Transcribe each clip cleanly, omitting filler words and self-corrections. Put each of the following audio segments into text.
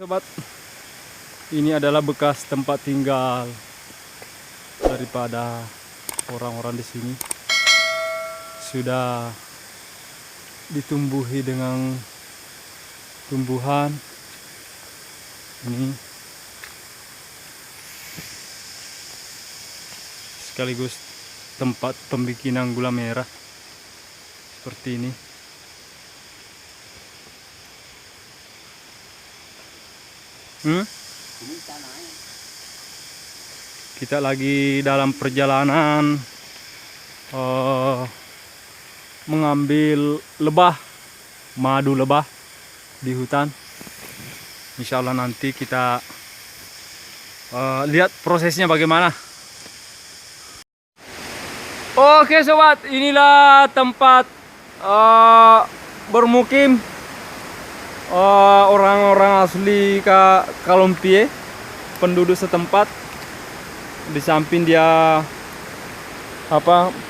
Sobat, ini adalah bekas tempat tinggal daripada orang-orang di sini. Sudah ditumbuhi dengan tumbuhan ini, sekaligus tempat pembikinan gula merah seperti ini. Kita lagi dalam perjalanan mengambil lebah, madu lebah di hutan. Insya Allah nanti kita lihat prosesnya bagaimana. Oke sobat, inilah tempat bermukim orang-orang asli Kalompie, penduduk setempat. Di samping dia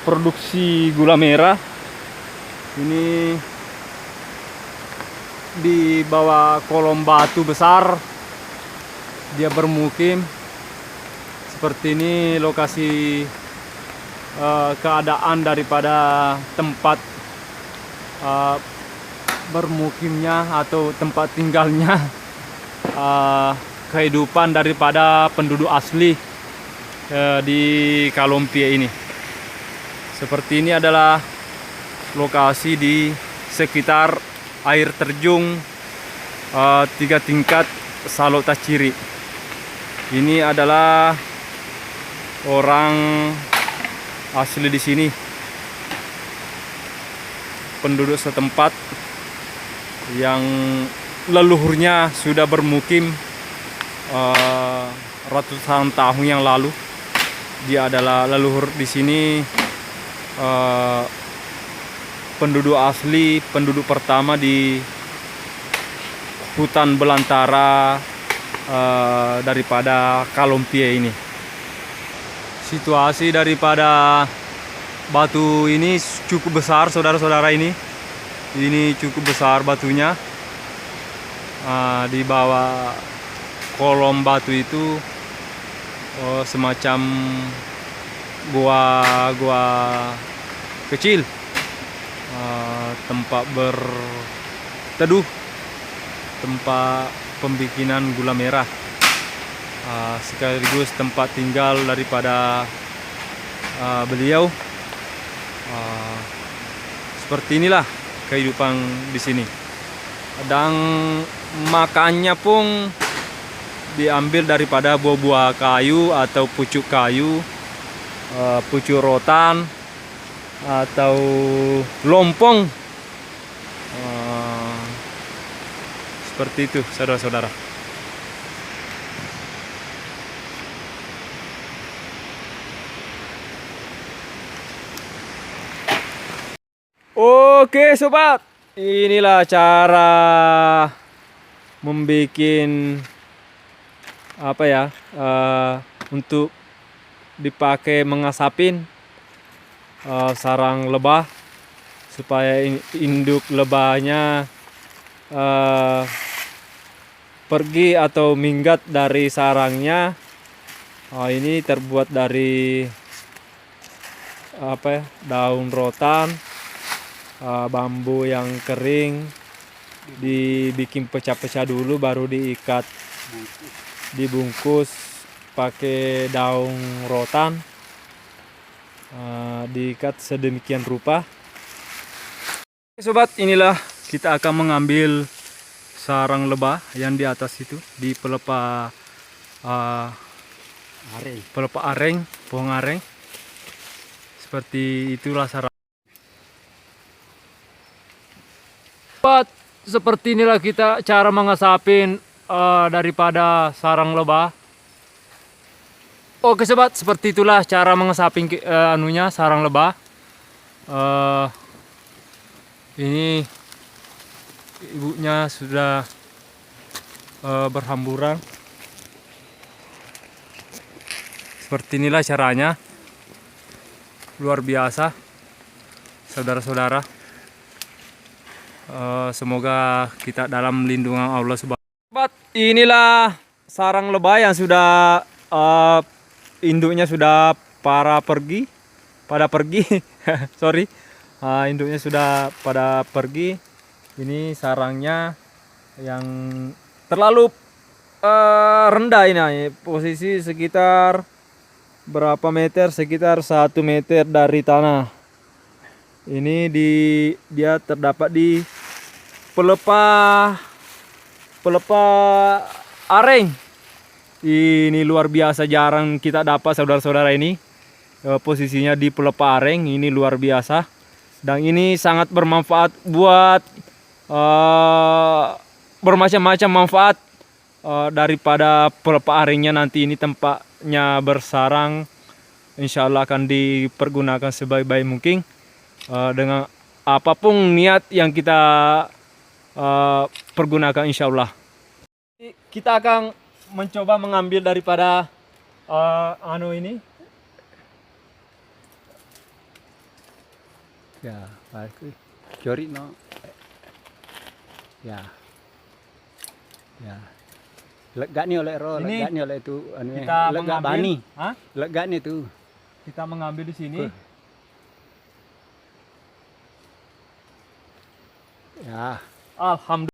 produksi gula merah. Ini di bawah kolom batu besar dia bermukim. Seperti ini lokasi keadaan daripada tempat bermukimnya atau tempat tinggalnya, kehidupan daripada penduduk asli di Kalompie ini. Seperti ini adalah lokasi di sekitar air terjun 3 tingkat Salok Taciri. Ini adalah orang asli di sini, penduduk setempat yang leluhurnya sudah bermukim ratusan tahun yang lalu. Dia adalah leluhur di sini, penduduk asli, penduduk pertama di hutan belantara daripada Kalompie ini. Situasi daripada batu ini cukup besar, saudara-saudara. Ini cukup besar batunya. Di bawah kolom batu itu semacam gua kecil, tempat berteduh, tempat pembikinan gula merah, sekaligus tempat tinggal daripada beliau. Seperti inilah kehidupan di sini. Dan makannya pun diambil daripada buah-buah kayu atau pucuk kayu, pucuk rotan atau lompong. Seperti itu, saudara-saudara. Oke sobat, inilah cara membuat untuk dipakai mengasapin sarang lebah, supaya induk lebahnya pergi atau minggat dari sarangnya. Ini terbuat dari daun rotan, bambu yang kering, dibikin pecah-pecah dulu, baru diikat, dibungkus pakai daun rotan, diikat sedemikian rupa. Sobat, inilah kita akan mengambil sarang lebah yang di atas itu, di pelepah areng, pohon areng. Seperti itulah sarang. Sobat, seperti inilah kita cara mengasapin daripada sarang lebah. Oke sobat, seperti itulah cara mengasapin sarang lebah. Ini ibunya sudah berhamburan. Seperti inilah caranya. Luar biasa, saudara-saudara. Semoga kita dalam lindungan Allah Subhanahu wa Ta'ala. Inilah sarang lebah yang sudah induknya sudah pada pergi. Sorry. Induknya sudah pada pergi. Ini sarangnya yang terlalu rendah ini, posisi sekitar berapa meter, sekitar 1 meter dari tanah. Ini dia terdapat di pelepah areng. Ini luar biasa, jarang kita dapat saudara-saudara ini. Posisinya di pelepah areng, ini luar biasa. Dan ini sangat bermanfaat buat bermacam-macam manfaat. Daripada pelepah arengnya nanti ini tempatnya bersarang, insya Allah akan dipergunakan sebaik-baik mungkin. Dengan apapun niat yang kita pergunakan, insya Allah. Kita akan mencoba mengambil daripada ini. Ya, baik. Curi no. Ya. Ya. Lega nih oleh roh, lega nih oleh itu Kita lega mengambil, bani. Lega nih tuh. Kita mengambil di sini. Ya. Alhamdulillah.